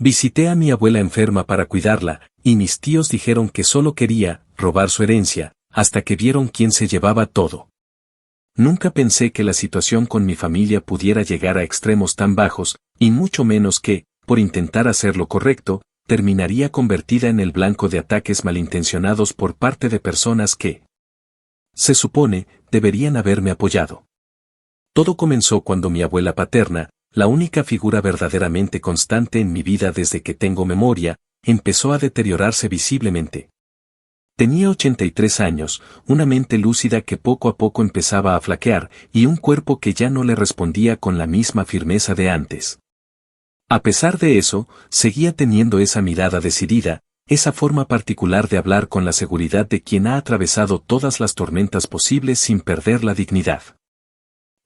Visité a mi abuela enferma para cuidarla, y mis tíos dijeron que solo quería robar su herencia, hasta que vieron quién se llevaba todo. Nunca pensé que la situación con mi familia pudiera llegar a extremos tan bajos, y mucho menos que, por intentar hacer lo correcto, terminaría convertida en el blanco de ataques malintencionados por parte de personas que, se supone, deberían haberme apoyado. Todo comenzó cuando mi abuela paterna, la única figura verdaderamente constante en mi vida desde que tengo memoria, empezó a deteriorarse visiblemente. Tenía 83 años, una mente lúcida que poco a poco empezaba a flaquear y un cuerpo que ya no le respondía con la misma firmeza de antes. A pesar de eso, seguía teniendo esa mirada decidida, esa forma particular de hablar con la seguridad de quien ha atravesado todas las tormentas posibles sin perder la dignidad.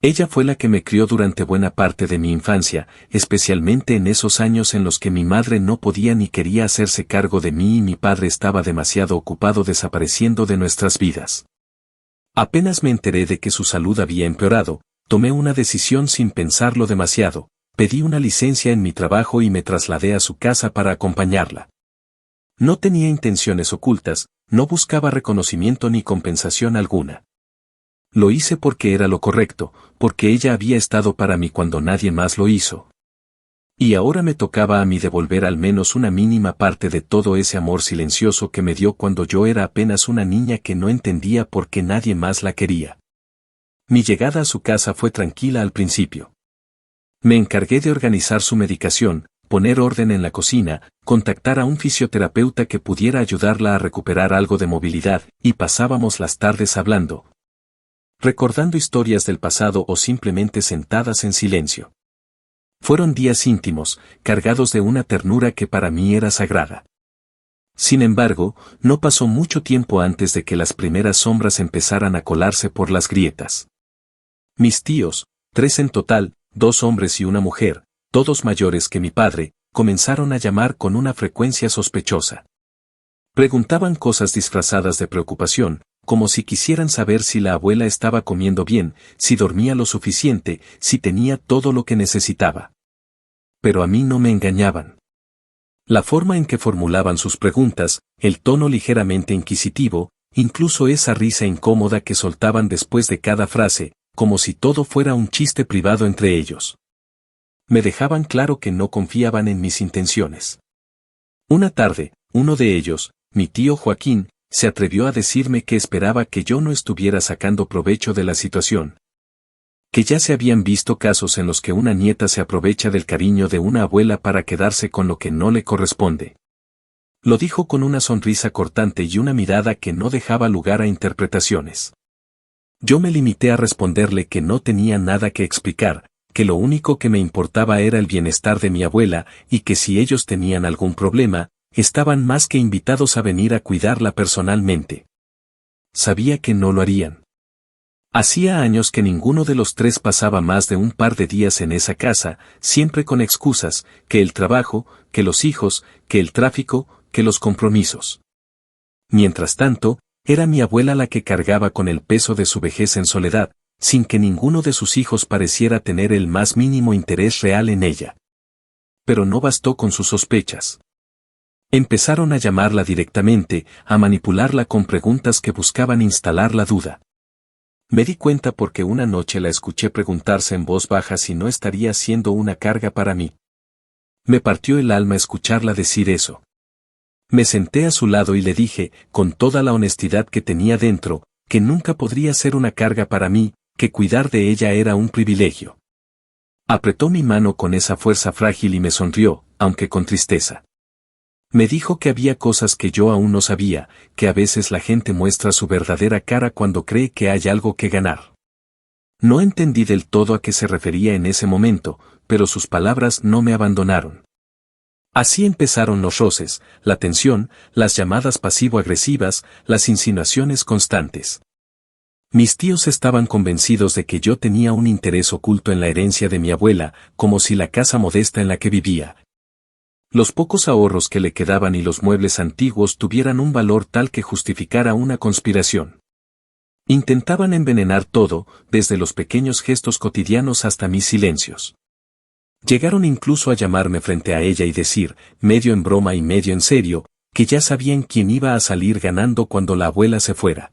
Ella fue la que me crió durante buena parte de mi infancia, especialmente en esos años en los que mi madre no podía ni quería hacerse cargo de mí y mi padre estaba demasiado ocupado desapareciendo de nuestras vidas. Apenas me enteré de que su salud había empeorado, tomé una decisión sin pensarlo demasiado, pedí una licencia en mi trabajo y me trasladé a su casa para acompañarla. No tenía intenciones ocultas, no buscaba reconocimiento ni compensación alguna. Lo hice porque era lo correcto, porque ella había estado para mí cuando nadie más lo hizo. Y ahora me tocaba a mí devolver al menos una mínima parte de todo ese amor silencioso que me dio cuando yo era apenas una niña que no entendía por qué nadie más la quería. Mi llegada a su casa fue tranquila al principio. Me encargué de organizar su medicación, poner orden en la cocina, contactar a un fisioterapeuta que pudiera ayudarla a recuperar algo de movilidad, y pasábamos las tardes hablando, recordando historias del pasado o simplemente sentadas en silencio. Fueron días íntimos, cargados de una ternura que para mí era sagrada. Sin embargo, no pasó mucho tiempo antes de que las primeras sombras empezaran a colarse por las grietas. Mis tíos, 3 en total, 2 hombres y una mujer, todos mayores que mi padre, comenzaron a llamar con una frecuencia sospechosa. Preguntaban cosas disfrazadas de preocupación, como si quisieran saber si la abuela estaba comiendo bien, si dormía lo suficiente, si tenía todo lo que necesitaba. Pero a mí no me engañaban. La forma en que formulaban sus preguntas, el tono ligeramente inquisitivo, incluso esa risa incómoda que soltaban después de cada frase, como si todo fuera un chiste privado entre ellos. Me dejaban claro que no confiaban en mis intenciones. Una tarde, uno de ellos, mi tío Joaquín, se atrevió a decirme que esperaba que yo no estuviera sacando provecho de la situación. Que ya se habían visto casos en los que una nieta se aprovecha del cariño de una abuela para quedarse con lo que no le corresponde. Lo dijo con una sonrisa cortante y una mirada que no dejaba lugar a interpretaciones. Yo me limité a responderle que no tenía nada que explicar, que lo único que me importaba era el bienestar de mi abuela y que si ellos tenían algún problema, estaban más que invitados a venir a cuidarla personalmente. Sabía que no lo harían. Hacía años que ninguno de los 3 pasaba más de un par de días en esa casa, siempre con excusas, que el trabajo, que los hijos, que el tráfico, que los compromisos. Mientras tanto, era mi abuela la que cargaba con el peso de su vejez en soledad, sin que ninguno de sus hijos pareciera tener el más mínimo interés real en ella. Pero no bastó con sus sospechas. Empezaron a llamarla directamente, a manipularla con preguntas que buscaban instalar la duda. Me di cuenta porque una noche la escuché preguntarse en voz baja si no estaría siendo una carga para mí. Me partió el alma escucharla decir eso. Me senté a su lado y le dije, con toda la honestidad que tenía dentro, que nunca podría ser una carga para mí, que cuidar de ella era un privilegio. Apretó mi mano con esa fuerza frágil y me sonrió, aunque con tristeza. Me dijo que había cosas que yo aún no sabía, que a veces la gente muestra su verdadera cara cuando cree que hay algo que ganar. No entendí del todo a qué se refería en ese momento, pero sus palabras no me abandonaron. Así empezaron los roces, la tensión, las llamadas pasivo-agresivas, las insinuaciones constantes. Mis tíos estaban convencidos de que yo tenía un interés oculto en la herencia de mi abuela, como si la casa modesta en la que vivía, los pocos ahorros que le quedaban y los muebles antiguos tuvieran un valor tal que justificara una conspiración. Intentaban envenenar todo, desde los pequeños gestos cotidianos hasta mis silencios. Llegaron incluso a llamarme frente a ella y decir, medio en broma y medio en serio, que ya sabían quién iba a salir ganando cuando la abuela se fuera.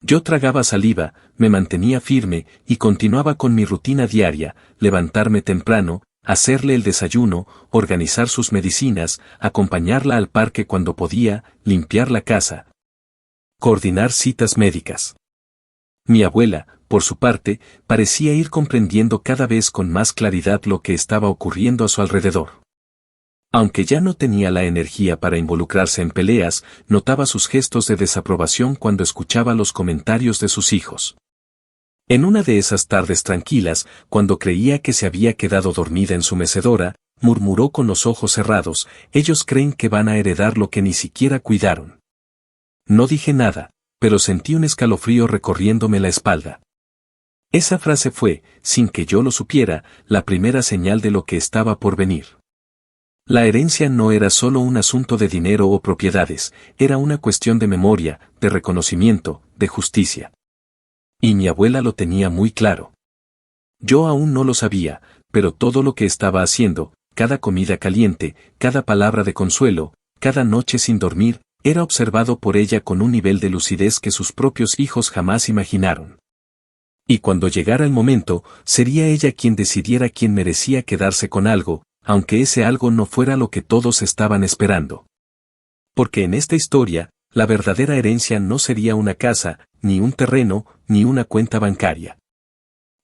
Yo tragaba saliva, me mantenía firme y continuaba con mi rutina diaria, levantarme temprano, hacerle el desayuno, organizar sus medicinas, acompañarla al parque cuando podía, limpiar la casa, coordinar citas médicas. Mi abuela, por su parte, parecía ir comprendiendo cada vez con más claridad lo que estaba ocurriendo a su alrededor. Aunque ya no tenía la energía para involucrarse en peleas, notaba sus gestos de desaprobación cuando escuchaba los comentarios de sus hijos. En una de esas tardes tranquilas, cuando creía que se había quedado dormida en su mecedora, murmuró con los ojos cerrados, ellos creen que van a heredar lo que ni siquiera cuidaron. No dije nada, pero sentí un escalofrío recorriéndome la espalda. Esa frase fue, sin que yo lo supiera, la primera señal de lo que estaba por venir. La herencia no era solo un asunto de dinero o propiedades, era una cuestión de memoria, de reconocimiento, de justicia. Y mi abuela lo tenía muy claro. Yo aún no lo sabía, pero todo lo que estaba haciendo, cada comida caliente, cada palabra de consuelo, cada noche sin dormir, era observado por ella con un nivel de lucidez que sus propios hijos jamás imaginaron. Y cuando llegara el momento, sería ella quien decidiera quién merecía quedarse con algo, aunque ese algo no fuera lo que todos estaban esperando. Porque en esta historia, la verdadera herencia no sería una casa, ni un terreno, ni una cuenta bancaria.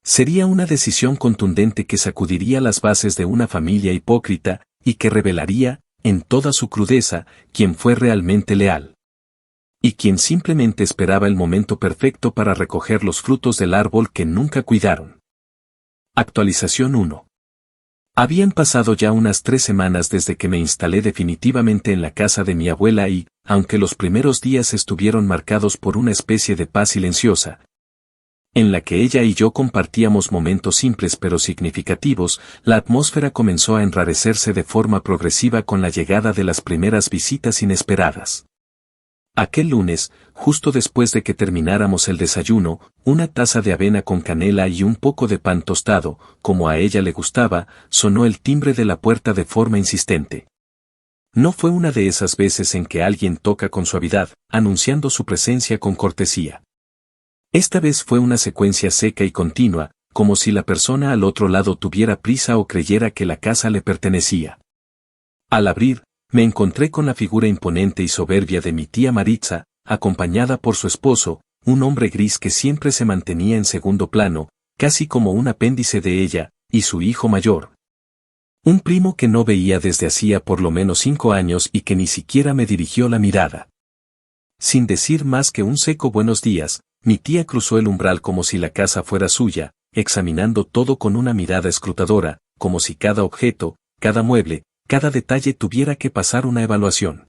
Sería una decisión contundente que sacudiría las bases de una familia hipócrita, y que revelaría, en toda su crudeza, quién fue realmente leal. Y quien simplemente esperaba el momento perfecto para recoger los frutos del árbol que nunca cuidaron. Actualización 1. Habían pasado ya unas 3 semanas desde que me instalé definitivamente en la casa de mi abuela y, aunque los primeros días estuvieron marcados por una especie de paz silenciosa, en la que ella y yo compartíamos momentos simples pero significativos, la atmósfera comenzó a enrarecerse de forma progresiva con la llegada de las primeras visitas inesperadas. Aquel lunes, justo después de que termináramos el desayuno, una taza de avena con canela y un poco de pan tostado, como a ella le gustaba, sonó el timbre de la puerta de forma insistente. No fue una de esas veces en que alguien toca con suavidad, anunciando su presencia con cortesía. Esta vez fue una secuencia seca y continua, como si la persona al otro lado tuviera prisa o creyera que la casa le pertenecía. Al abrir, me encontré con la figura imponente y soberbia de mi tía Maritza, acompañada por su esposo, un hombre gris que siempre se mantenía en segundo plano, casi como un apéndice de ella, y su hijo mayor. Un primo que no veía desde hacía por lo menos 5 años y que ni siquiera me dirigió la mirada. Sin decir más que un seco buenos días, mi tía cruzó el umbral como si la casa fuera suya, examinando todo con una mirada escrutadora, como si cada objeto, cada mueble, cada detalle tuviera que pasar una evaluación.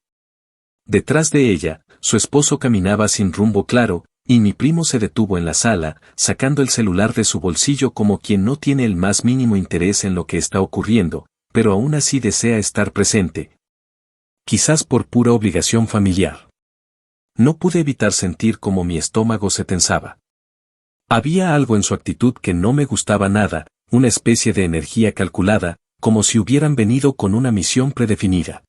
Detrás de ella, su esposo caminaba sin rumbo claro, y mi primo se detuvo en la sala, sacando el celular de su bolsillo como quien no tiene el más mínimo interés en lo que está ocurriendo, pero aún así desea estar presente. Quizás por pura obligación familiar. No pude evitar sentir como mi estómago se tensaba. Había algo en su actitud que no me gustaba nada, una especie de energía calculada, como si hubieran venido con una misión predefinida.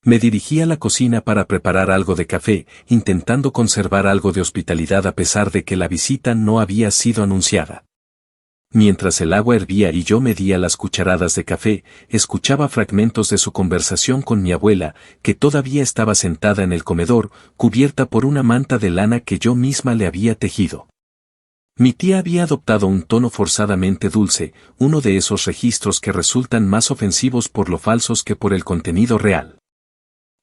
Me dirigí a la cocina para preparar algo de café, intentando conservar algo de hospitalidad a pesar de que la visita no había sido anunciada. Mientras el agua hervía y yo medía las cucharadas de café, escuchaba fragmentos de su conversación con mi abuela, que todavía estaba sentada en el comedor, cubierta por una manta de lana que yo misma le había tejido. Mi tía había adoptado un tono forzadamente dulce, uno de esos registros que resultan más ofensivos por lo falsos que por el contenido real.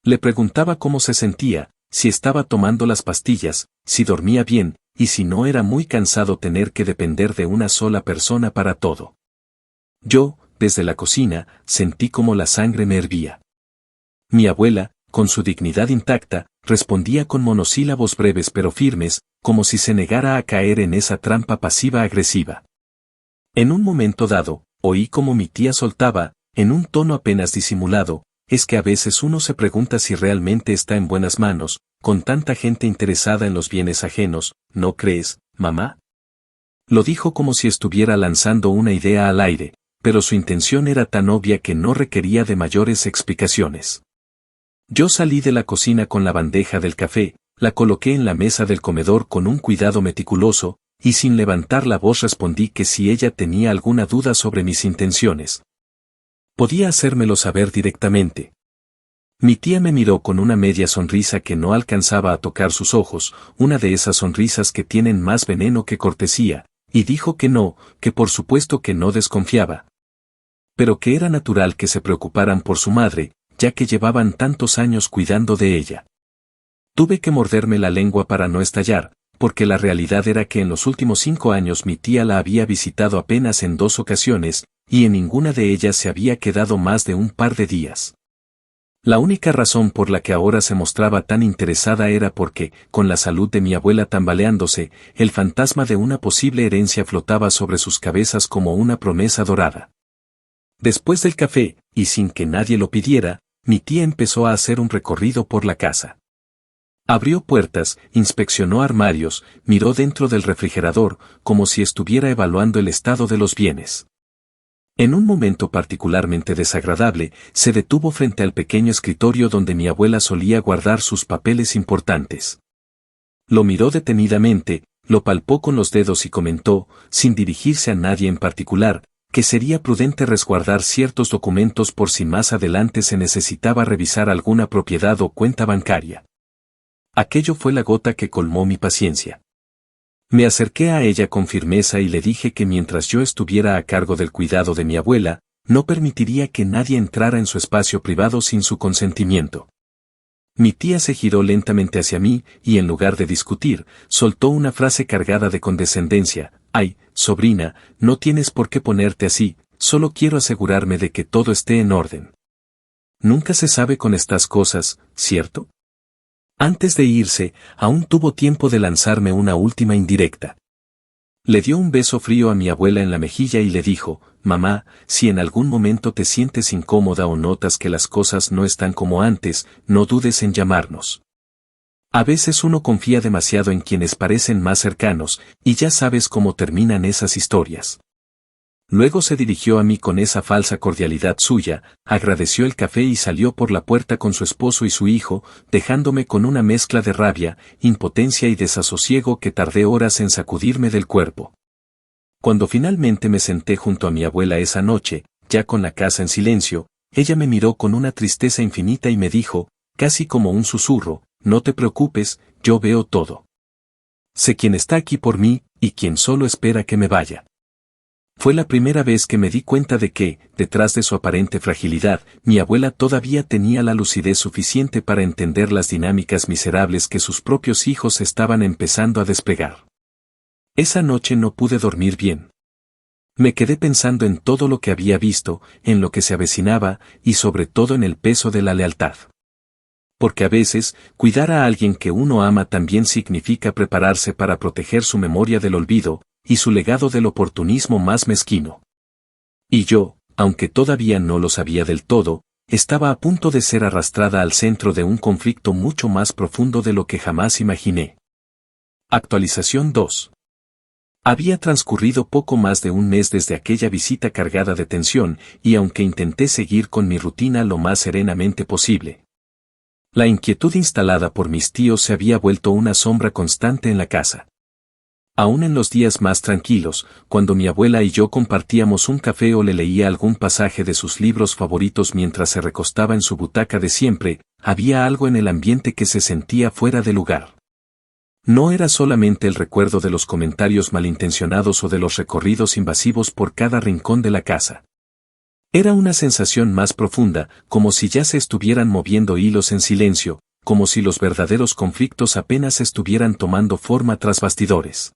Le preguntaba cómo se sentía, si estaba tomando las pastillas, si dormía bien, y si no era muy cansado tener que depender de una sola persona para todo. Yo, desde la cocina, sentí como la sangre me hervía. Mi abuela, con su dignidad intacta, respondía con monosílabos breves pero firmes, como si se negara a caer en esa trampa pasiva-agresiva. En un momento dado, oí como mi tía soltaba, en un tono apenas disimulado, es que a veces uno se pregunta si realmente está en buenas manos, con tanta gente interesada en los bienes ajenos, ¿no crees, mamá? Lo dijo como si estuviera lanzando una idea al aire, pero su intención era tan obvia que no requería de mayores explicaciones. Yo salí de la cocina con la bandeja del café, la coloqué en la mesa del comedor con un cuidado meticuloso, y sin levantar la voz respondí que si ella tenía alguna duda sobre mis intenciones, podía hacérmelo saber directamente. Mi tía me miró con una media sonrisa que no alcanzaba a tocar sus ojos, una de esas sonrisas que tienen más veneno que cortesía, y dijo que no, que por supuesto que no desconfiaba. Pero que era natural que se preocuparan por su madre, ya que llevaban tantos años cuidando de ella. Tuve que morderme la lengua para no estallar, porque la realidad era que en los últimos 5 años mi tía la había visitado apenas en 2 ocasiones, y en ninguna de ellas se había quedado más de un par de días. La única razón por la que ahora se mostraba tan interesada era porque, con la salud de mi abuela tambaleándose, el fantasma de una posible herencia flotaba sobre sus cabezas como una promesa dorada. Después del café, y sin que nadie lo pidiera, mi tía empezó a hacer un recorrido por la casa. Abrió puertas, inspeccionó armarios, miró dentro del refrigerador, como si estuviera evaluando el estado de los bienes. En un momento particularmente desagradable, se detuvo frente al pequeño escritorio donde mi abuela solía guardar sus papeles importantes. Lo miró detenidamente, lo palpó con los dedos y comentó, sin dirigirse a nadie en particular, que sería prudente resguardar ciertos documentos por si más adelante se necesitaba revisar alguna propiedad o cuenta bancaria. Aquello fue la gota que colmó mi paciencia. Me acerqué a ella con firmeza y le dije que mientras yo estuviera a cargo del cuidado de mi abuela, no permitiría que nadie entrara en su espacio privado sin su consentimiento. Mi tía se giró lentamente hacia mí y en lugar de discutir, soltó una frase cargada de condescendencia: «Ay, sobrina, no tienes por qué ponerte así, solo quiero asegurarme de que todo esté en orden. Nunca se sabe con estas cosas, ¿cierto?». Antes de irse, aún tuvo tiempo de lanzarme una última indirecta. Le dio un beso frío a mi abuela en la mejilla y le dijo: «Mamá, si en algún momento te sientes incómoda o notas que las cosas no están como antes, no dudes en llamarnos. A veces uno confía demasiado en quienes parecen más cercanos, y ya sabes cómo terminan esas historias». Luego se dirigió a mí con esa falsa cordialidad suya, agradeció el café y salió por la puerta con su esposo y su hijo, dejándome con una mezcla de rabia, impotencia y desasosiego que tardé horas en sacudirme del cuerpo. Cuando finalmente me senté junto a mi abuela esa noche, ya con la casa en silencio, ella me miró con una tristeza infinita y me dijo, casi como un susurro: «No te preocupes, yo veo todo. Sé quién está aquí por mí, y quién solo espera que me vaya». Fue la primera vez que me di cuenta de que, detrás de su aparente fragilidad, mi abuela todavía tenía la lucidez suficiente para entender las dinámicas miserables que sus propios hijos estaban empezando a desplegar. Esa noche no pude dormir bien. Me quedé pensando en todo lo que había visto, en lo que se avecinaba, y sobre todo en el peso de la lealtad. Porque a veces, cuidar a alguien que uno ama también significa prepararse para proteger su memoria del olvido, y su legado del oportunismo más mezquino. Y yo, aunque todavía no lo sabía del todo, estaba a punto de ser arrastrada al centro de un conflicto mucho más profundo de lo que jamás imaginé. Actualización 2. Había transcurrido poco más de un mes desde aquella visita cargada de tensión, y aunque intenté seguir con mi rutina lo más serenamente posible, la inquietud instalada por mis tíos se había vuelto una sombra constante en la casa. Aún en los días más tranquilos, cuando mi abuela y yo compartíamos un café o le leía algún pasaje de sus libros favoritos mientras se recostaba en su butaca de siempre, había algo en el ambiente que se sentía fuera de lugar. No era solamente el recuerdo de los comentarios malintencionados o de los recorridos invasivos por cada rincón de la casa. Era una sensación más profunda, como si ya se estuvieran moviendo hilos en silencio, como si los verdaderos conflictos apenas estuvieran tomando forma tras bastidores.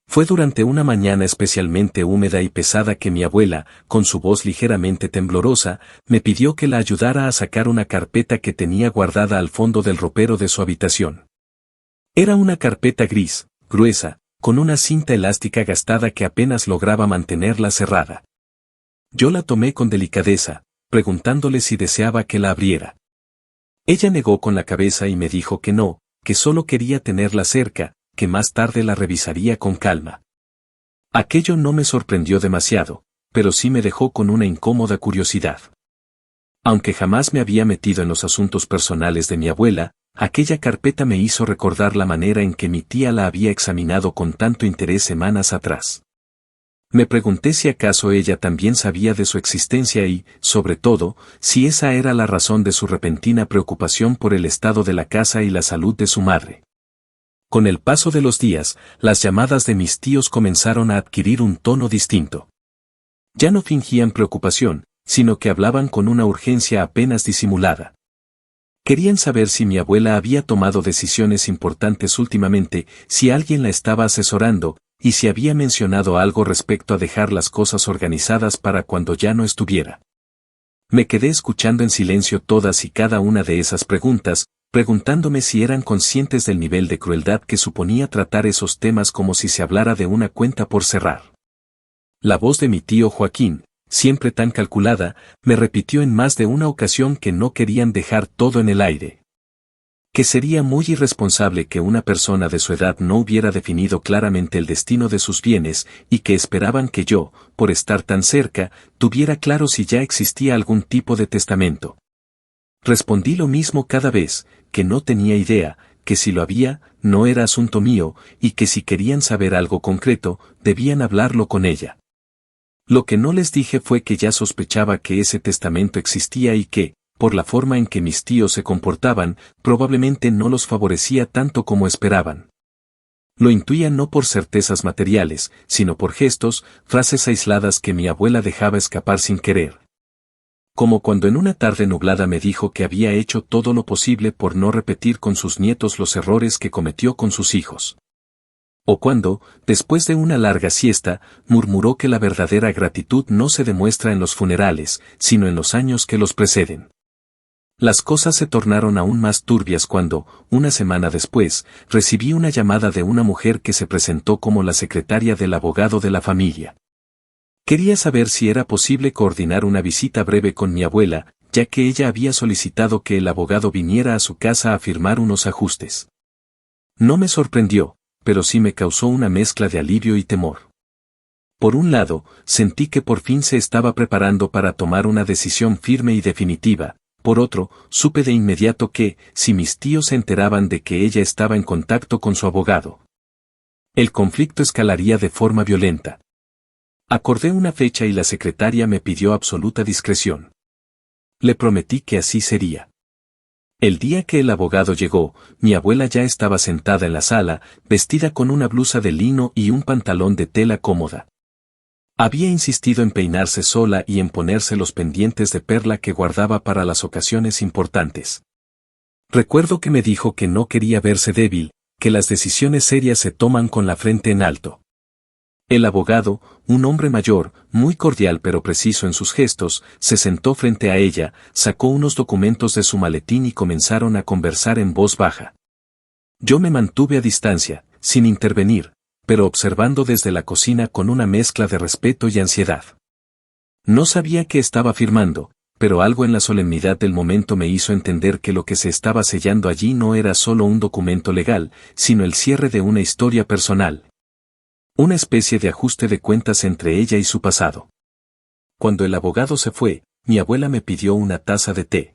Fue durante una mañana especialmente húmeda y pesada que mi abuela, con su voz ligeramente temblorosa, me pidió que la ayudara a sacar una carpeta que tenía guardada al fondo del ropero de su habitación. Era una carpeta gris, gruesa, con una cinta elástica gastada que apenas lograba mantenerla cerrada. Yo la tomé con delicadeza, preguntándole si deseaba que la abriera. Ella negó con la cabeza y me dijo que no, que solo quería tenerla cerca, que más tarde la revisaría con calma. Aquello no me sorprendió demasiado, pero sí me dejó con una incómoda curiosidad. Aunque jamás me había metido en los asuntos personales de mi abuela, aquella carpeta me hizo recordar la manera en que mi tía la había examinado con tanto interés semanas atrás. Me pregunté si acaso ella también sabía de su existencia y, sobre todo, si esa era la razón de su repentina preocupación por el estado de la casa y la salud de su madre. Con el paso de los días, las llamadas de mis tíos comenzaron a adquirir un tono distinto. Ya no fingían preocupación, sino que hablaban con una urgencia apenas disimulada. Querían saber si mi abuela había tomado decisiones importantes últimamente, si alguien la estaba asesorando, y si había mencionado algo respecto a dejar las cosas organizadas para cuando ya no estuviera. Me quedé escuchando en silencio todas y cada una de esas preguntas, preguntándome si eran conscientes del nivel de crueldad que suponía tratar esos temas como si se hablara de una cuenta por cerrar. La voz de mi tío Joaquín, siempre tan calculada, me repitió en más de una ocasión que no querían dejar todo en el aire. Que sería muy irresponsable que una persona de su edad no hubiera definido claramente el destino de sus bienes y que esperaban que yo, por estar tan cerca, tuviera claro si ya existía algún tipo de testamento. Respondí lo mismo cada vez, que no tenía idea, que si lo había, no era asunto mío, y que si querían saber algo concreto, debían hablarlo con ella. Lo que no les dije fue que ya sospechaba que ese testamento existía y que, por la forma en que mis tíos se comportaban, probablemente no los favorecía tanto como esperaban. Lo intuía no por certezas materiales, sino por gestos, frases aisladas que mi abuela dejaba escapar sin querer. Como cuando en una tarde nublada me dijo que había hecho todo lo posible por no repetir con sus nietos los errores que cometió con sus hijos. O cuando, después de una larga siesta, murmuró que la verdadera gratitud no se demuestra en los funerales, sino en los años que los preceden. Las cosas se tornaron aún más turbias cuando, una semana después, recibí una llamada de una mujer que se presentó como la secretaria del abogado de la familia. Quería saber si era posible coordinar una visita breve con mi abuela, ya que ella había solicitado que el abogado viniera a su casa a firmar unos ajustes. No me sorprendió, pero sí me causó una mezcla de alivio y temor. Por un lado, sentí que por fin se estaba preparando para tomar una decisión firme y definitiva. Por otro, supe de inmediato que, si mis tíos se enteraban de que ella estaba en contacto con su abogado, el conflicto escalaría de forma violenta. Acordé una fecha y la secretaria me pidió absoluta discreción. Le prometí que así sería. El día que el abogado llegó, mi abuela ya estaba sentada en la sala, vestida con una blusa de lino y un pantalón de tela cómoda. Había insistido en peinarse sola y en ponerse los pendientes de perla que guardaba para las ocasiones importantes. Recuerdo que me dijo que no quería verse débil, que las decisiones serias se toman con la frente en alto. El abogado, un hombre mayor, muy cordial pero preciso en sus gestos, se sentó frente a ella, sacó unos documentos de su maletín y comenzaron a conversar en voz baja. Yo me mantuve a distancia, sin intervenir, pero observando desde la cocina con una mezcla de respeto y ansiedad. No sabía qué estaba firmando, pero algo en la solemnidad del momento me hizo entender que lo que se estaba sellando allí no era solo un documento legal, sino el cierre de una historia personal. Una especie de ajuste de cuentas entre ella y su pasado. Cuando el abogado se fue, mi abuela me pidió una taza de té.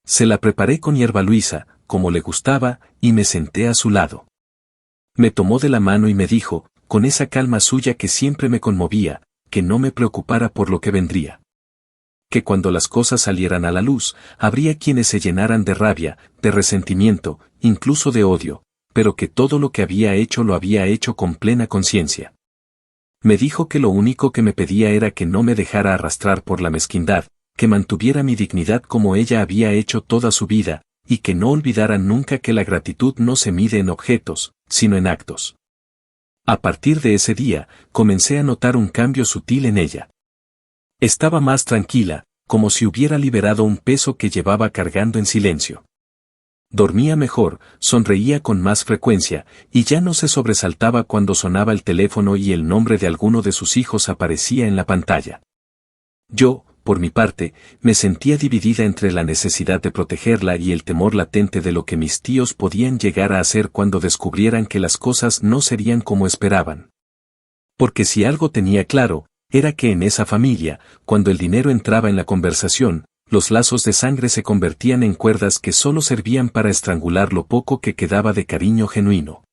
Se la preparé con hierba luisa, como le gustaba, y me senté a su lado. Me tomó de la mano y me dijo, con esa calma suya que siempre me conmovía, que no me preocupara por lo que vendría. Que cuando las cosas salieran a la luz, habría quienes se llenaran de rabia, de resentimiento, incluso de odio, pero que todo lo que había hecho lo había hecho con plena conciencia. Me dijo que lo único que me pedía era que no me dejara arrastrar por la mezquindad, que mantuviera mi dignidad como ella había hecho toda su vida, y que no olvidara nunca que la gratitud no se mide en objetos, sino en actos. A partir de ese día, comencé a notar un cambio sutil en ella. Estaba más tranquila, como si hubiera liberado un peso que llevaba cargando en silencio. Dormía mejor, sonreía con más frecuencia, y ya no se sobresaltaba cuando sonaba el teléfono y el nombre de alguno de sus hijos aparecía en la pantalla. Yo, por mi parte, me sentía dividida entre la necesidad de protegerla y el temor latente de lo que mis tíos podían llegar a hacer cuando descubrieran que las cosas no serían como esperaban. Porque si algo tenía claro, era que en esa familia, cuando el dinero entraba en la conversación, los lazos de sangre se convertían en cuerdas que solo servían para estrangular lo poco que quedaba de cariño genuino.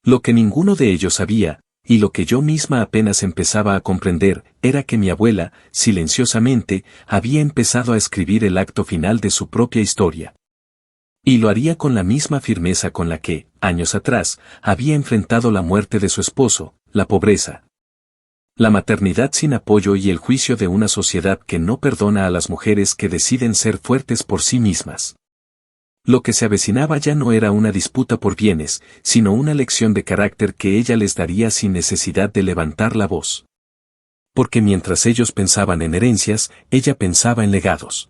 Lo que ninguno de ellos sabía, y lo que yo misma apenas empezaba a comprender, era que mi abuela, silenciosamente, había empezado a escribir el acto final de su propia historia. Y lo haría con la misma firmeza con la que, años atrás, había enfrentado la muerte de su esposo, la pobreza, la maternidad sin apoyo y el juicio de una sociedad que no perdona a las mujeres que deciden ser fuertes por sí mismas. Lo que se avecinaba ya no era una disputa por bienes, sino una lección de carácter que ella les daría sin necesidad de levantar la voz. Porque mientras ellos pensaban en herencias, ella pensaba en legados.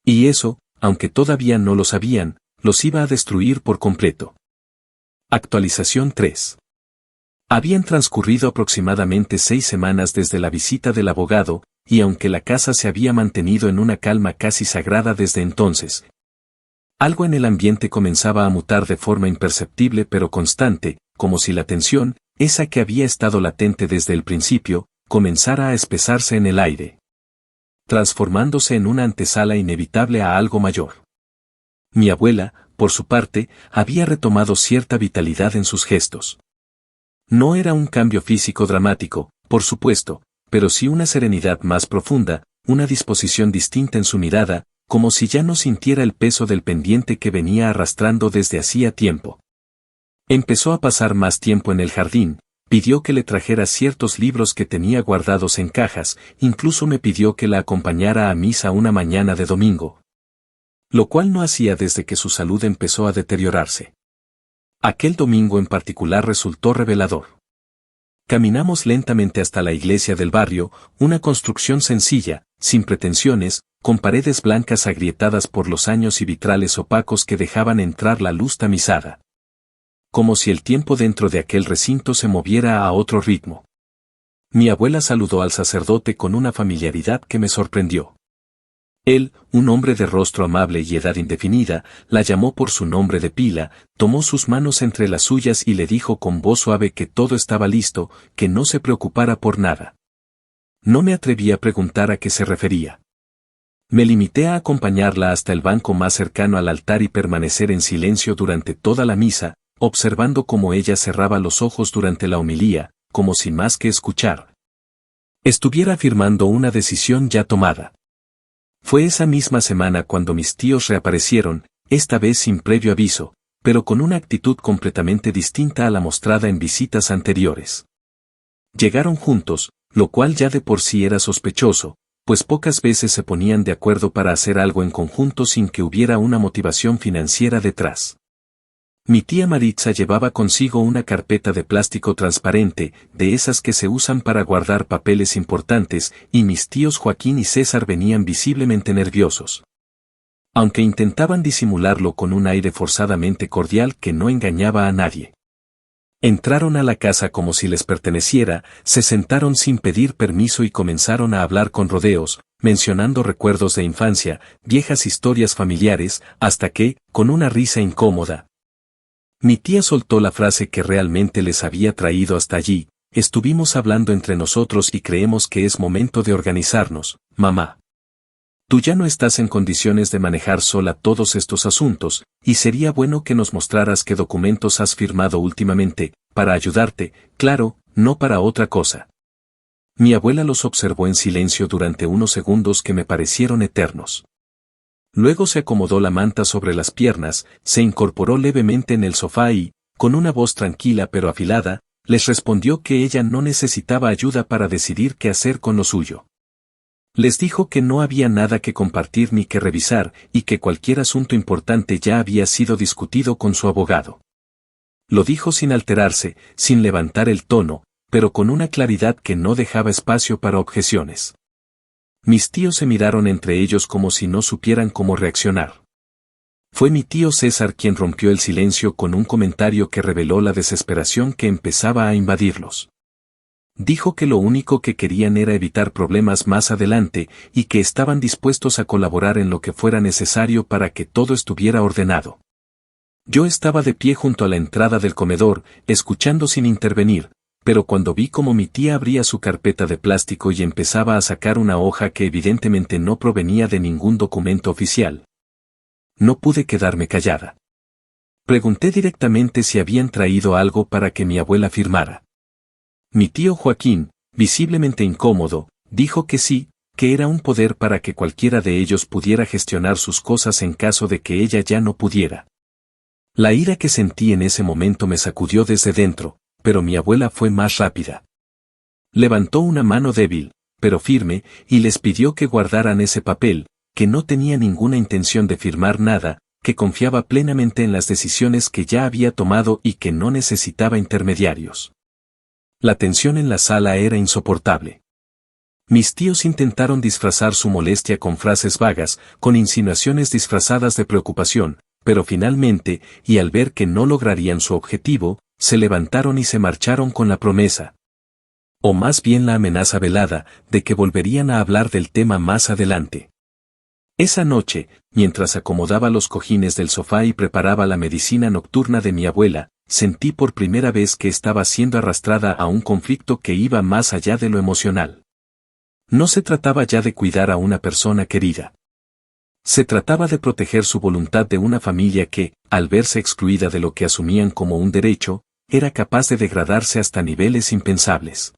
Y eso, aunque todavía no lo sabían, los iba a destruir por completo. Actualización 3. Habían transcurrido aproximadamente 6 semanas desde la visita del abogado, y aunque la casa se había mantenido en una calma casi sagrada desde entonces, algo en el ambiente comenzaba a mutar de forma imperceptible pero constante, como si la tensión, esa que había estado latente desde el principio, comenzara a espesarse en el aire, transformándose en una antesala inevitable a algo mayor. Mi abuela, por su parte, había retomado cierta vitalidad en sus gestos. No era un cambio físico dramático, por supuesto, pero sí una serenidad más profunda, una disposición distinta en su mirada, como si ya no sintiera el peso del pendiente que venía arrastrando desde hacía tiempo. Empezó a pasar más tiempo en el jardín, pidió que le trajera ciertos libros que tenía guardados en cajas, incluso me pidió que la acompañara a misa una mañana de domingo. Lo cual no hacía desde que su salud empezó a deteriorarse. Aquel domingo en particular resultó revelador. Caminamos lentamente hasta la iglesia del barrio, una construcción sencilla, sin pretensiones, con paredes blancas agrietadas por los años y vitrales opacos que dejaban entrar la luz tamizada. Como si el tiempo dentro de aquel recinto se moviera a otro ritmo. Mi abuela saludó al sacerdote con una familiaridad que me sorprendió. Él, un hombre de rostro amable y edad indefinida, la llamó por su nombre de pila, tomó sus manos entre las suyas y le dijo con voz suave que todo estaba listo, que no se preocupara por nada. No me atreví a preguntar a qué se refería. Me limité a acompañarla hasta el banco más cercano al altar y permanecer en silencio durante toda la misa, observando cómo ella cerraba los ojos durante la homilía, como si más que escuchar estuviera afirmando una decisión ya tomada. Fue esa misma semana cuando mis tíos reaparecieron, esta vez sin previo aviso, pero con una actitud completamente distinta a la mostrada en visitas anteriores. Llegaron juntos, lo cual ya de por sí era sospechoso, pues pocas veces se ponían de acuerdo para hacer algo en conjunto sin que hubiera una motivación financiera detrás. Mi tía Maritza llevaba consigo una carpeta de plástico transparente, de esas que se usan para guardar papeles importantes, y mis tíos Joaquín y César venían visiblemente nerviosos. Aunque intentaban disimularlo con un aire forzadamente cordial que no engañaba a nadie. Entraron a la casa como si les perteneciera, se sentaron sin pedir permiso y comenzaron a hablar con rodeos, mencionando recuerdos de infancia, viejas historias familiares, hasta que, con una risa incómoda, mi tía soltó la frase que realmente les había traído hasta allí: estuvimos hablando entre nosotros y creemos que es momento de organizarnos, mamá. Tú ya no estás en condiciones de manejar sola todos estos asuntos, y sería bueno que nos mostraras qué documentos has firmado últimamente, para ayudarte, claro, no para otra cosa. Mi abuela los observó en silencio durante unos segundos que me parecieron eternos. Luego se acomodó la manta sobre las piernas, se incorporó levemente en el sofá y, con una voz tranquila pero afilada, les respondió que ella no necesitaba ayuda para decidir qué hacer con lo suyo. Les dijo que no había nada que compartir ni que revisar, y que cualquier asunto importante ya había sido discutido con su abogado. Lo dijo sin alterarse, sin levantar el tono, pero con una claridad que no dejaba espacio para objeciones. Mis tíos se miraron entre ellos como si no supieran cómo reaccionar. Fue mi tío César quien rompió el silencio con un comentario que reveló la desesperación que empezaba a invadirlos. Dijo que lo único que querían era evitar problemas más adelante y que estaban dispuestos a colaborar en lo que fuera necesario para que todo estuviera ordenado. Yo estaba de pie junto a la entrada del comedor, escuchando sin intervenir, pero cuando vi cómo mi tía abría su carpeta de plástico y empezaba a sacar una hoja que evidentemente no provenía de ningún documento oficial, no pude quedarme callada. Pregunté directamente si habían traído algo para que mi abuela firmara. Mi tío Joaquín, visiblemente incómodo, dijo que sí, que era un poder para que cualquiera de ellos pudiera gestionar sus cosas en caso de que ella ya no pudiera. La ira que sentí en ese momento me sacudió desde dentro, pero mi abuela fue más rápida. Levantó una mano débil, pero firme, y les pidió que guardaran ese papel, que no tenía ninguna intención de firmar nada, que confiaba plenamente en las decisiones que ya había tomado y que no necesitaba intermediarios. La tensión en la sala era insoportable. Mis tíos intentaron disfrazar su molestia con frases vagas, con insinuaciones disfrazadas de preocupación, pero finalmente, y al ver que no lograrían su objetivo, se levantaron y se marcharon con la promesa, o más bien la amenaza velada, de que volverían a hablar del tema más adelante. Esa noche, mientras acomodaba los cojines del sofá y preparaba la medicina nocturna de mi abuela, sentí por primera vez que estaba siendo arrastrada a un conflicto que iba más allá de lo emocional. No se trataba ya de cuidar a una persona querida. Se trataba de proteger su voluntad de una familia que, al verse excluida de lo que asumían como un derecho, era capaz de degradarse hasta niveles impensables.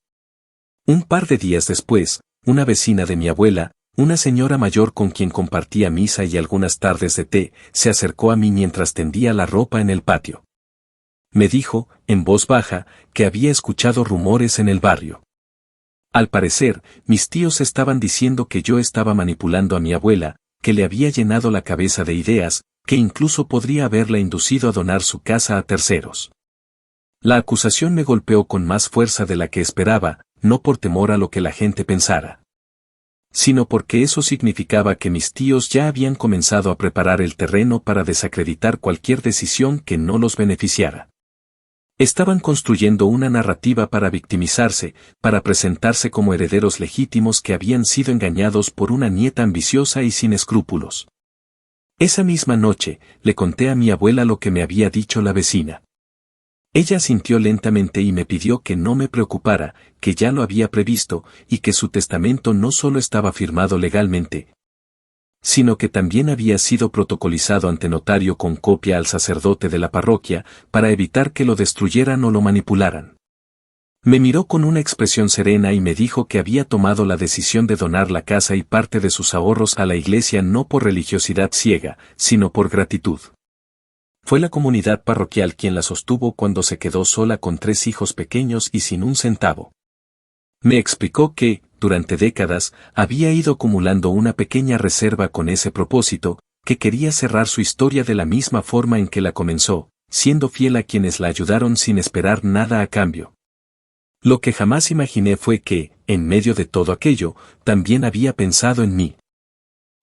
Un par de días después, una vecina de mi abuela, una señora mayor con quien compartía misa y algunas tardes de té, se acercó a mí mientras tendía la ropa en el patio. Me dijo, en voz baja, que había escuchado rumores en el barrio. Al parecer, mis tíos estaban diciendo que yo estaba manipulando a mi abuela, que le había llenado la cabeza de ideas, que incluso podría haberla inducido a donar su casa a terceros. La acusación me golpeó con más fuerza de la que esperaba, no por temor a lo que la gente pensara, sino porque eso significaba que mis tíos ya habían comenzado a preparar el terreno para desacreditar cualquier decisión que no los beneficiara. Estaban construyendo una narrativa para victimizarse, para presentarse como herederos legítimos que habían sido engañados por una nieta ambiciosa y sin escrúpulos. Esa misma noche, le conté a mi abuela lo que me había dicho la vecina. Ella asintió lentamente y me pidió que no me preocupara, que ya lo había previsto, y que su testamento no solo estaba firmado legalmente, sino que también había sido protocolizado ante notario con copia al sacerdote de la parroquia, para evitar que lo destruyeran o lo manipularan. Me miró con una expresión serena y me dijo que había tomado la decisión de donar la casa y parte de sus ahorros a la iglesia no por religiosidad ciega, sino por gratitud. Fue la comunidad parroquial quien la sostuvo cuando se quedó sola con 3 hijos pequeños y sin un centavo. Me explicó que, durante décadas, había ido acumulando una pequeña reserva con ese propósito, que quería cerrar su historia de la misma forma en que la comenzó, siendo fiel a quienes la ayudaron sin esperar nada a cambio. Lo que jamás imaginé fue que, en medio de todo aquello, también había pensado en mí.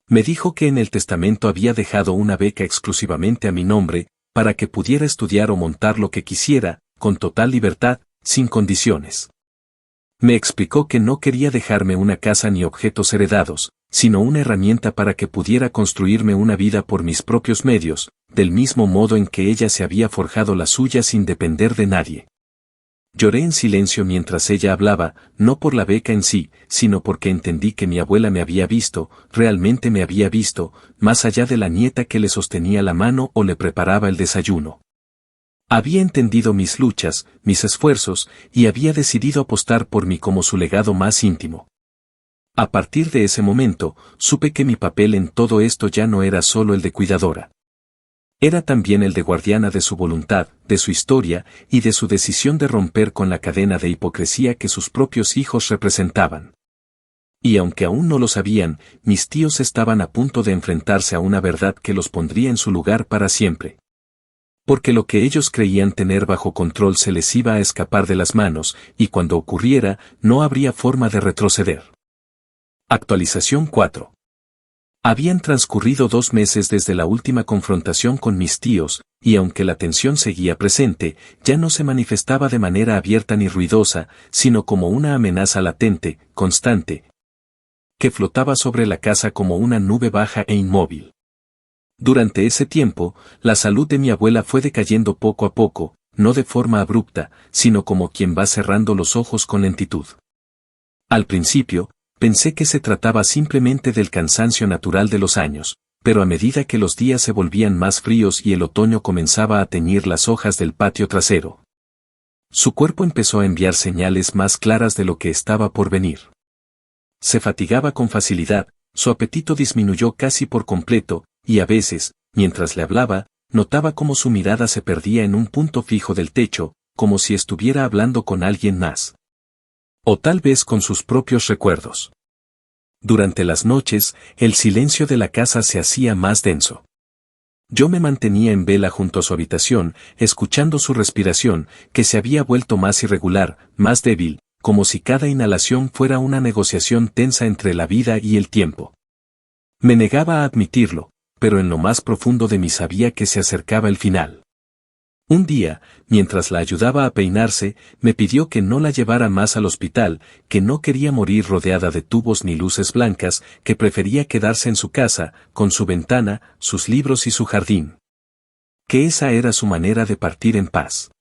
Me dijo que en el testamento había dejado una beca exclusivamente a mi nombre, para que pudiera estudiar o montar lo que quisiera, con total libertad, sin condiciones. Me explicó que no quería dejarme una casa ni objetos heredados, sino una herramienta para que pudiera construirme una vida por mis propios medios, del mismo modo en que ella se había forjado la suya sin depender de nadie. Lloré en silencio mientras ella hablaba, no por la beca en sí, sino porque entendí que mi abuela me había visto, realmente me había visto, más allá de la nieta que le sostenía la mano o le preparaba el desayuno. Había entendido mis luchas, mis esfuerzos, y había decidido apostar por mí como su legado más íntimo. A partir de ese momento, supe que mi papel en todo esto ya no era solo el de cuidadora. Era también el de guardiana de su voluntad, de su historia, y de su decisión de romper con la cadena de hipocresía que sus propios hijos representaban. Y aunque aún no lo sabían, mis tíos estaban a punto de enfrentarse a una verdad que los pondría en su lugar para siempre. Porque lo que ellos creían tener bajo control se les iba a escapar de las manos, y cuando ocurriera, no habría forma de retroceder. Actualización 4. Habían transcurrido 2 meses desde la última confrontación con mis tíos, y aunque la tensión seguía presente, ya no se manifestaba de manera abierta ni ruidosa, sino como una amenaza latente, constante, que flotaba sobre la casa como una nube baja e inmóvil. Durante ese tiempo, la salud de mi abuela fue decayendo poco a poco, no de forma abrupta, sino como quien va cerrando los ojos con lentitud. Al principio, pensé que se trataba simplemente del cansancio natural de los años, pero a medida que los días se volvían más fríos y el otoño comenzaba a teñir las hojas del patio trasero, su cuerpo empezó a enviar señales más claras de lo que estaba por venir. Se fatigaba con facilidad, su apetito disminuyó casi por completo, y a veces, mientras le hablaba, notaba cómo su mirada se perdía en un punto fijo del techo, como si estuviera hablando con alguien más. O tal vez con sus propios recuerdos. Durante las noches, el silencio de la casa se hacía más denso. Yo me mantenía en vela junto a su habitación, escuchando su respiración, que se había vuelto más irregular, más débil, como si cada inhalación fuera una negociación tensa entre la vida y el tiempo. Me negaba a admitirlo, pero en lo más profundo de mí sabía que se acercaba el final. Un día, mientras la ayudaba a peinarse, me pidió que no la llevara más al hospital, que no quería morir rodeada de tubos ni luces blancas, que prefería quedarse en su casa, con su ventana, sus libros y su jardín. Que esa era su manera de partir en paz.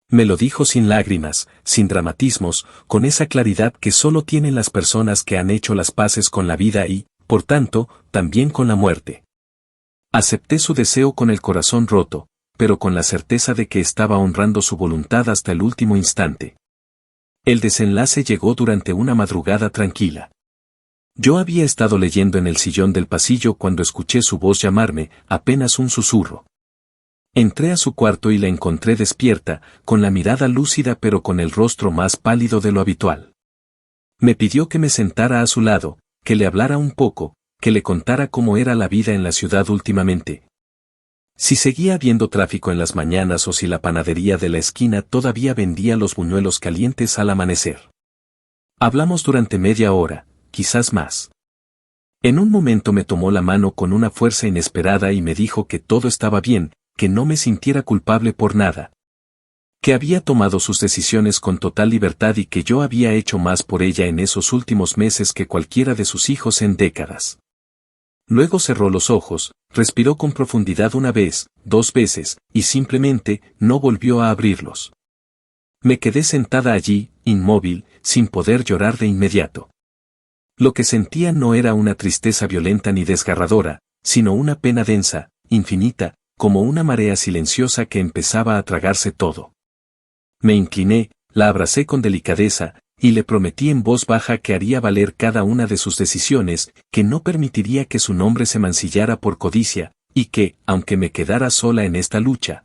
Me lo dijo sin lágrimas, sin dramatismos, con esa claridad que solo tienen las personas que han hecho las paces con la vida y, por tanto, también con la muerte. Acepté su deseo con el corazón roto, pero con la certeza de que estaba honrando su voluntad hasta el último instante. El desenlace llegó durante una madrugada tranquila. Yo había estado leyendo en el sillón del pasillo cuando escuché su voz llamarme, apenas un susurro. Entré a su cuarto y la encontré despierta, con la mirada lúcida pero con el rostro más pálido de lo habitual. Me pidió que me sentara a su lado, que le hablara un poco, que le contara cómo era la vida en la ciudad últimamente. Si seguía habiendo tráfico en las mañanas o si la panadería de la esquina todavía vendía los buñuelos calientes al amanecer. Hablamos durante media hora, quizás más. En un momento me tomó la mano con una fuerza inesperada y me dijo que todo estaba bien, que no me sintiera culpable por nada. Que había tomado sus decisiones con total libertad y que yo había hecho más por ella en esos últimos meses que cualquiera de sus hijos en décadas. Luego cerró los ojos, respiró con profundidad una vez, 2 veces, y simplemente no volvió a abrirlos. Me quedé sentada allí, inmóvil, sin poder llorar de inmediato. Lo que sentía no era una tristeza violenta ni desgarradora, sino una pena densa, infinita, como una marea silenciosa que empezaba a tragarse todo. Me incliné, la abracé con delicadeza, y le prometí en voz baja que haría valer cada una de sus decisiones, que no permitiría que su nombre se mancillara por codicia, y que, aunque me quedara sola en esta lucha,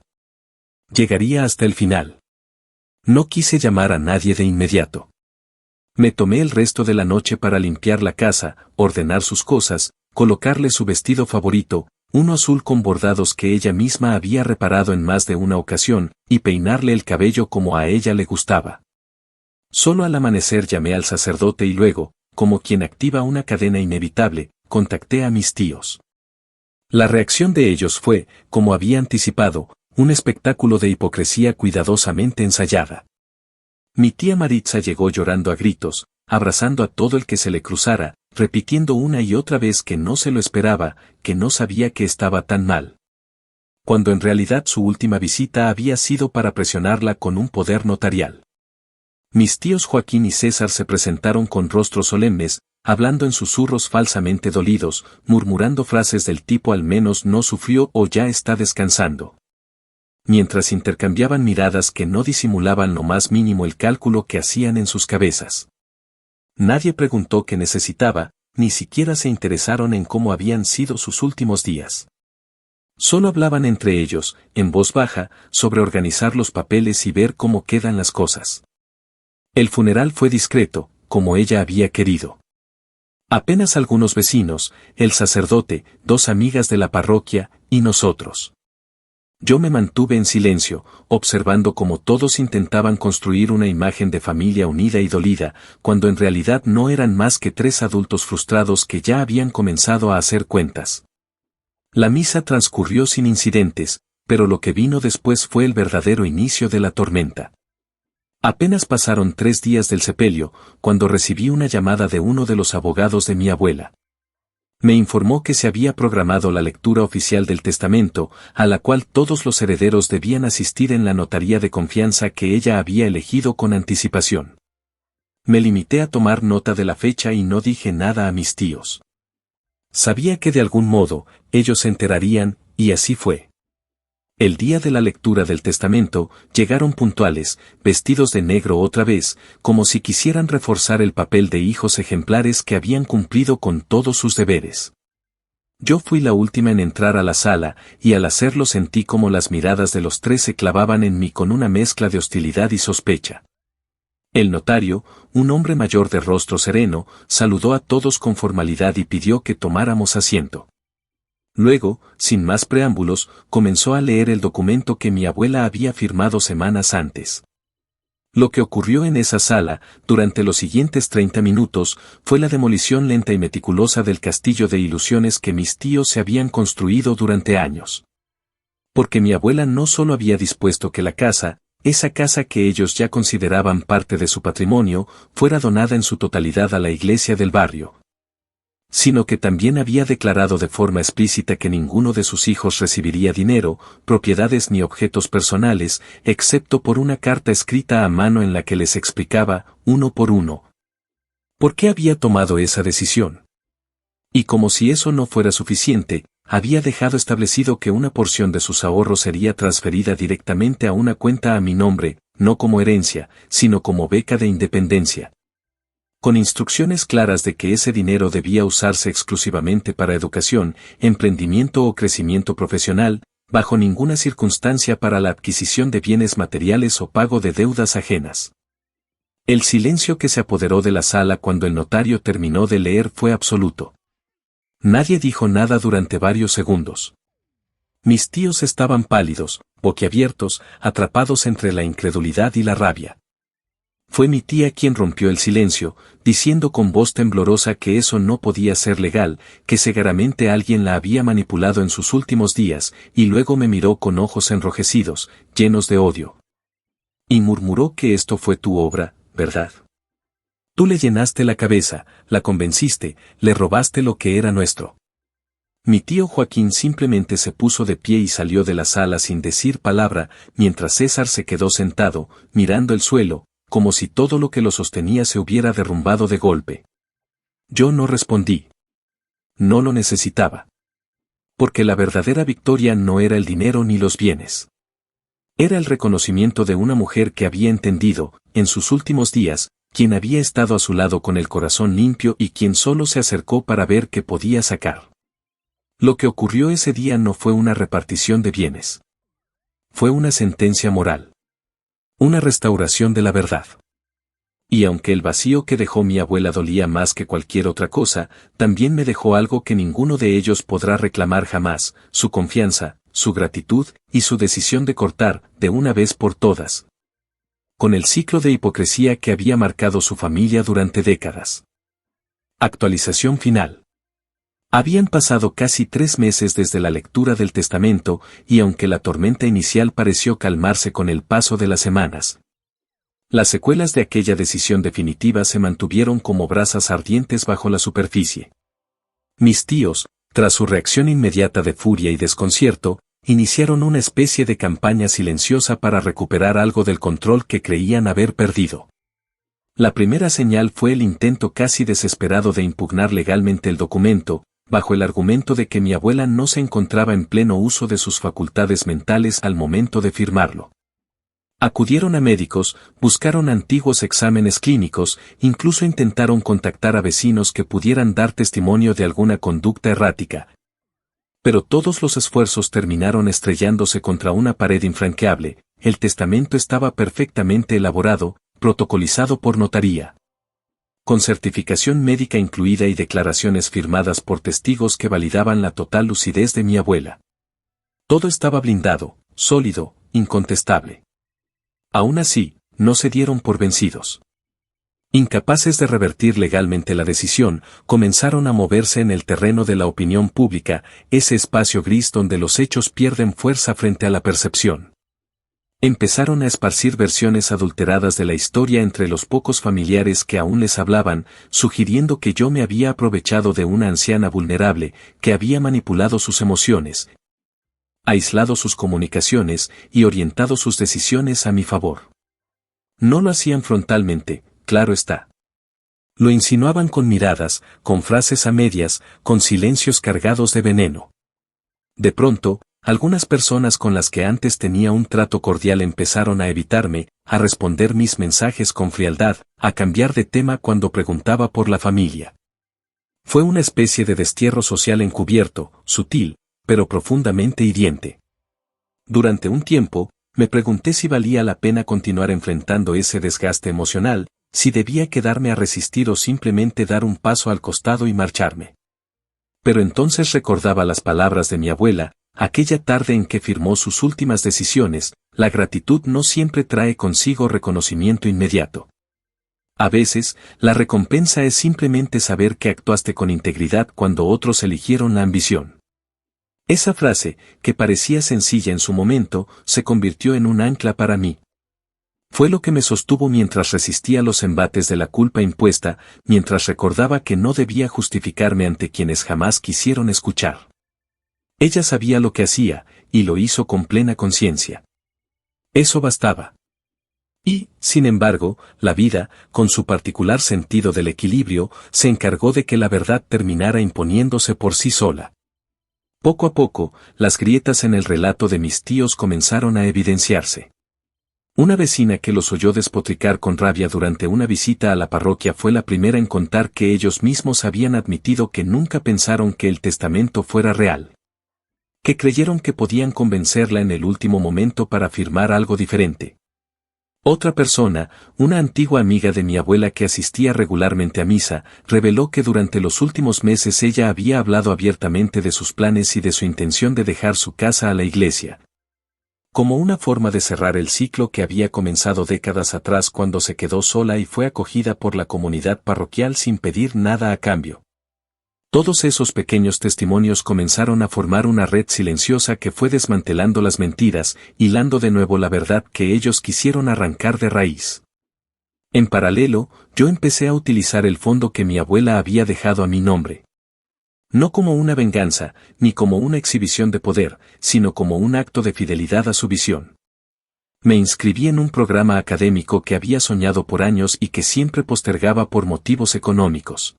llegaría hasta el final. No quise llamar a nadie de inmediato. Me tomé el resto de la noche para limpiar la casa, ordenar sus cosas, colocarle su vestido favorito, uno azul con bordados que ella misma había reparado en más de una ocasión, y peinarle el cabello como a ella le gustaba. Solo al amanecer llamé al sacerdote y luego, como quien activa una cadena inevitable, contacté a mis tíos. La reacción de ellos fue, como había anticipado, un espectáculo de hipocresía cuidadosamente ensayada. Mi tía Maritza llegó llorando a gritos, abrazando a todo el que se le cruzara, repitiendo una y otra vez que no se lo esperaba, que no sabía que estaba tan mal. Cuando en realidad su última visita había sido para presionarla con un poder notarial. Mis tíos Joaquín y César se presentaron con rostros solemnes, hablando en susurros falsamente dolidos, murmurando frases del tipo al menos no sufrió o ya está descansando. Mientras intercambiaban miradas que no disimulaban lo más mínimo el cálculo que hacían en sus cabezas. Nadie preguntó qué necesitaba, ni siquiera se interesaron en cómo habían sido sus últimos días. Solo hablaban entre ellos, en voz baja, sobre organizar los papeles y ver cómo quedan las cosas. El funeral fue discreto, como ella había querido. Apenas algunos vecinos, el sacerdote, 2 amigas de la parroquia, y nosotros. Yo me mantuve en silencio, observando cómo todos intentaban construir una imagen de familia unida y dolida, cuando en realidad no eran más que 3 adultos frustrados que ya habían comenzado a hacer cuentas. La misa transcurrió sin incidentes, pero lo que vino después fue el verdadero inicio de la tormenta. Apenas pasaron 3 días del sepelio, cuando recibí una llamada de uno de los abogados de mi abuela. Me informó que se había programado la lectura oficial del testamento, a la cual todos los herederos debían asistir en la notaría de confianza que ella había elegido con anticipación. Me limité a tomar nota de la fecha y no dije nada a mis tíos. Sabía que de algún modo, ellos se enterarían, y así fue. El día de la lectura del testamento, llegaron puntuales, vestidos de negro otra vez, como si quisieran reforzar el papel de hijos ejemplares que habían cumplido con todos sus deberes. Yo fui la última en entrar a la sala, y al hacerlo sentí como las miradas de los tres se clavaban en mí con una mezcla de hostilidad y sospecha. El notario, un hombre mayor de rostro sereno, saludó a todos con formalidad y pidió que tomáramos asiento. Luego, sin más preámbulos, comenzó a leer el documento que mi abuela había firmado semanas antes. Lo que ocurrió en esa sala, durante los siguientes 30 minutos, fue la demolición lenta y meticulosa del castillo de ilusiones que mis tíos se habían construido durante años. Porque mi abuela no solo había dispuesto que la casa, esa casa que ellos ya consideraban parte de su patrimonio, fuera donada en su totalidad a la iglesia del barrio, sino que también había declarado de forma explícita que ninguno de sus hijos recibiría dinero, propiedades ni objetos personales, excepto por una carta escrita a mano en la que les explicaba, uno por uno, por qué había tomado esa decisión. Y como si eso no fuera suficiente, había dejado establecido que una porción de sus ahorros sería transferida directamente a una cuenta a mi nombre, no como herencia, sino como beca de independencia, con instrucciones claras de que ese dinero debía usarse exclusivamente para educación, emprendimiento o crecimiento profesional, bajo ninguna circunstancia para la adquisición de bienes materiales o pago de deudas ajenas. El silencio que se apoderó de la sala cuando el notario terminó de leer fue absoluto. Nadie dijo nada durante varios segundos. Mis tíos estaban pálidos, boquiabiertos, atrapados entre la incredulidad y la rabia. Fue mi tía quien rompió el silencio, diciendo con voz temblorosa que eso no podía ser legal, que seguramente alguien la había manipulado en sus últimos días, y luego me miró con ojos enrojecidos, llenos de odio. Y murmuró que esto fue tu obra, ¿verdad? Tú le llenaste la cabeza, la convenciste, le robaste lo que era nuestro. Mi tío Joaquín simplemente se puso de pie y salió de la sala sin decir palabra, mientras César se quedó sentado, mirando el suelo, como si todo lo que lo sostenía se hubiera derrumbado de golpe. Yo no respondí. No lo necesitaba. Porque la verdadera victoria no era el dinero ni los bienes. Era el reconocimiento de una mujer que había entendido, en sus últimos días, quien había estado a su lado con el corazón limpio y quien solo se acercó para ver qué podía sacar. Lo que ocurrió ese día no fue una repartición de bienes. Fue una sentencia moral. Una restauración de la verdad. Y aunque el vacío que dejó mi abuela dolía más que cualquier otra cosa, también me dejó algo que ninguno de ellos podrá reclamar jamás, su confianza, su gratitud y su decisión de cortar, de una vez por todas, con el ciclo de hipocresía que había marcado su familia durante décadas. Actualización final. Habían pasado casi 3 meses desde la lectura del testamento, y aunque la tormenta inicial pareció calmarse con el paso de las semanas, las secuelas de aquella decisión definitiva se mantuvieron como brasas ardientes bajo la superficie. Mis tíos, tras su reacción inmediata de furia y desconcierto, iniciaron una especie de campaña silenciosa para recuperar algo del control que creían haber perdido. La primera señal fue el intento casi desesperado de impugnar legalmente el documento, bajo el argumento de que mi abuela no se encontraba en pleno uso de sus facultades mentales al momento de firmarlo. Acudieron a médicos, buscaron antiguos exámenes clínicos, incluso intentaron contactar a vecinos que pudieran dar testimonio de alguna conducta errática. Pero todos los esfuerzos terminaron estrellándose contra una pared infranqueable. El testamento estaba perfectamente elaborado, protocolizado por notaría, con certificación médica incluida y declaraciones firmadas por testigos que validaban la total lucidez de mi abuela. Todo estaba blindado, sólido, incontestable. Aún así, no se dieron por vencidos. Incapaces de revertir legalmente la decisión, comenzaron a moverse en el terreno de la opinión pública, ese espacio gris donde los hechos pierden fuerza frente a la percepción. Empezaron a esparcir versiones adulteradas de la historia entre los pocos familiares que aún les hablaban, sugiriendo que yo me había aprovechado de una anciana vulnerable, que había manipulado sus emociones, aislado sus comunicaciones y orientado sus decisiones a mi favor. No lo hacían frontalmente, claro está. Lo insinuaban con miradas, con frases a medias, con silencios cargados de veneno. De pronto, algunas personas con las que antes tenía un trato cordial empezaron a evitarme, a responder mis mensajes con frialdad, a cambiar de tema cuando preguntaba por la familia. Fue una especie de destierro social encubierto, sutil, pero profundamente hiriente. Durante un tiempo, me pregunté si valía la pena continuar enfrentando ese desgaste emocional, si debía quedarme a resistir o simplemente dar un paso al costado y marcharme. Pero entonces recordaba las palabras de mi abuela, aquella tarde en que firmó sus últimas decisiones: la gratitud no siempre trae consigo reconocimiento inmediato. A veces, la recompensa es simplemente saber que actuaste con integridad cuando otros eligieron la ambición. Esa frase, que parecía sencilla en su momento, se convirtió en un ancla para mí. Fue lo que me sostuvo mientras resistía los embates de la culpa impuesta, mientras recordaba que no debía justificarme ante quienes jamás quisieron escuchar. Ella sabía lo que hacía, y lo hizo con plena conciencia. Eso bastaba. Y, sin embargo, la vida, con su particular sentido del equilibrio, se encargó de que la verdad terminara imponiéndose por sí sola. Poco a poco, las grietas en el relato de mis tíos comenzaron a evidenciarse. Una vecina que los oyó despotricar con rabia durante una visita a la parroquia fue la primera en contar que ellos mismos habían admitido que nunca pensaron que el testamento fuera real. Que creyeron que podían convencerla en el último momento para firmar algo diferente. Otra persona, una antigua amiga de mi abuela que asistía regularmente a misa, reveló que durante los últimos meses ella había hablado abiertamente de sus planes y de su intención de dejar su casa a la iglesia. Como una forma de cerrar el ciclo que había comenzado décadas atrás cuando se quedó sola y fue acogida por la comunidad parroquial sin pedir nada a cambio. Todos esos pequeños testimonios comenzaron a formar una red silenciosa que fue desmantelando las mentiras, hilando de nuevo la verdad que ellos quisieron arrancar de raíz. En paralelo, yo empecé a utilizar el fondo que mi abuela había dejado a mi nombre. No como una venganza, ni como una exhibición de poder, sino como un acto de fidelidad a su visión. Me inscribí en un programa académico que había soñado por años y que siempre postergaba por motivos económicos.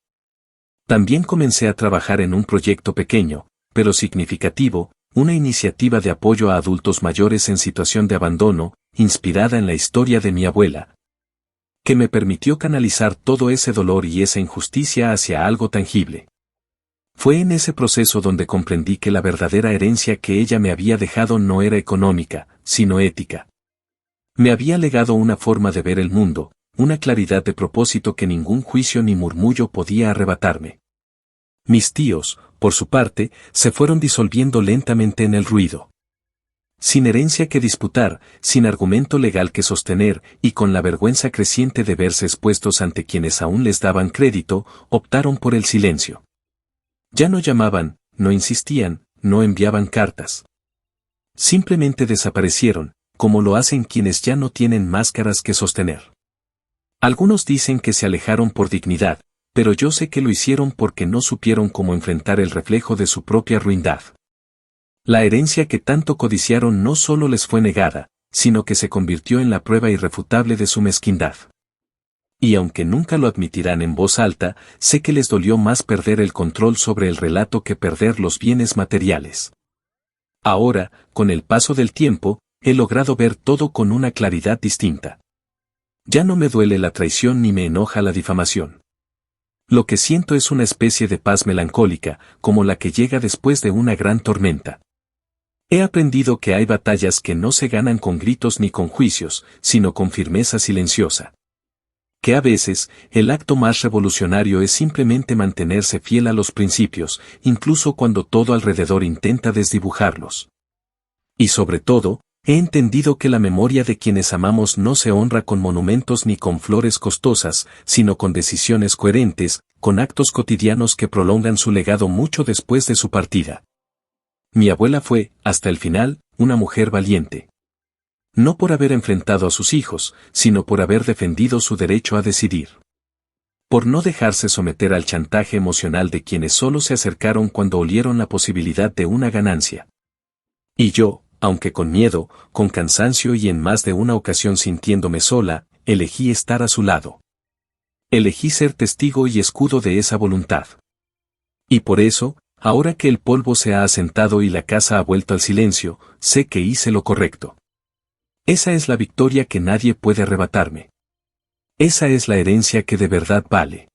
También comencé a trabajar en un proyecto pequeño, pero significativo, una iniciativa de apoyo a adultos mayores en situación de abandono, inspirada en la historia de mi abuela, que me permitió canalizar todo ese dolor y esa injusticia hacia algo tangible. Fue en ese proceso donde comprendí que la verdadera herencia que ella me había dejado no era económica, sino ética. Me había legado una forma de ver el mundo, una claridad de propósito que ningún juicio ni murmullo podía arrebatarme. Mis tíos, por su parte, se fueron disolviendo lentamente en el ruido. Sin herencia que disputar, sin argumento legal que sostener, y con la vergüenza creciente de verse expuestos ante quienes aún les daban crédito, optaron por el silencio. Ya no llamaban, no insistían, no enviaban cartas. Simplemente desaparecieron, como lo hacen quienes ya no tienen máscaras que sostener. Algunos dicen que se alejaron por dignidad, pero yo sé que lo hicieron porque no supieron cómo enfrentar el reflejo de su propia ruindad. La herencia que tanto codiciaron no solo les fue negada, sino que se convirtió en la prueba irrefutable de su mezquindad. Y aunque nunca lo admitirán en voz alta, sé que les dolió más perder el control sobre el relato que perder los bienes materiales. Ahora, con el paso del tiempo, he logrado ver todo con una claridad distinta. Ya no me duele la traición ni me enoja la difamación. Lo que siento es una especie de paz melancólica, como la que llega después de una gran tormenta. He aprendido que hay batallas que no se ganan con gritos ni con juicios, sino con firmeza silenciosa. Que a veces, el acto más revolucionario es simplemente mantenerse fiel a los principios, incluso cuando todo alrededor intenta desdibujarlos. Y sobre todo, he entendido que la memoria de quienes amamos no se honra con monumentos ni con flores costosas, sino con decisiones coherentes, con actos cotidianos que prolongan su legado mucho después de su partida. Mi abuela fue, hasta el final, una mujer valiente. No por haber enfrentado a sus hijos, sino por haber defendido su derecho a decidir. Por no dejarse someter al chantaje emocional de quienes solo se acercaron cuando olieron la posibilidad de una ganancia. Y yo, aunque con miedo, con cansancio y en más de una ocasión sintiéndome sola, elegí estar a su lado. Elegí ser testigo y escudo de esa voluntad. Y por eso, ahora que el polvo se ha asentado y la casa ha vuelto al silencio, sé que hice lo correcto. Esa es la victoria que nadie puede arrebatarme. Esa es la herencia que de verdad vale.